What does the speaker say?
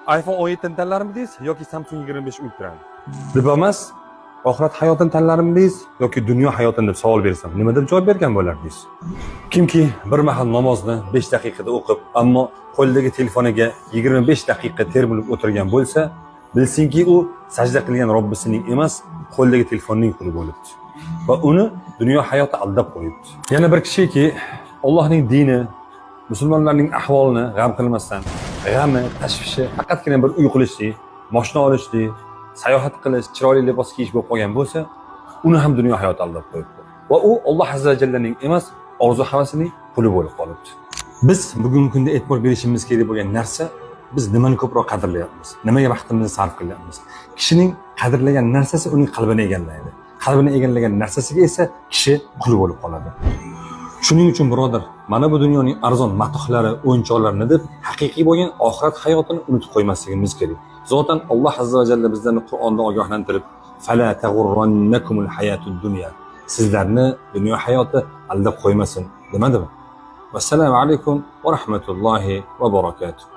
iPhone 17 tanlarmidingiz yoki Samsung 25 Ultra'ni? Deb emas, oxirat hayotini tanlarmidingiz yoki dunyo hayotini deb savol bersam, nima deb javob bergan bo'lardingiz? Kimki bir mahal namozni 5 daqiqada o'qib, ammo qo'lidagi telefoniga 25 daqiqa termilib o'tirgan bo'lsa, bilsinki u sajda qilgan Robbisining emas, qo'ldagi telefonning quli bo'libdi. Va uni dunyo hayoti aldab qo'yibdi. Yana bir kishiki Allohning dini, musulmonlarning ahvolini g'am qilmasdan, g'ami, tashvishi faqatgina bir uy qilishlik, mashina olishlik, sayohat qilish, chiroyli libos kiyish bo'lib qolgan bo'lsa, uni ham dunyo hayoti aldab qo'yibdi. Va u Alloh azza va jallaning emas, orzu havasining quli bo'lib qolibdi. Biz bugungi kunda e'tibor berishimiz kerak bo'lgan narsa, biz nimani ko'proq qadrlayapmiz, nimaga vaqtimizni sarf qilyapmiz. Kishining qadrlagan narsasi uning qalbini egallaydi. Qalbini egallagan narsasiga esa kishi qul bo'lib qoladi. Shuning uchun birodar, mana bu dunyoning arzon matohlari, o'yinchoqlarini deb haqiqiy bo'lgan oxirat hayotini unutib qo'ymasligimiz kerak. Zotan Alloh azza va jalla bizlarni Qur'onda ogohlantirib, "Fala taghurrannakumul hayatud dunya." Sizlarni dunyo hayoti aldab qo'ymasin demadimi? Vassalomu alaykum va rahmatullohi va barakatuh.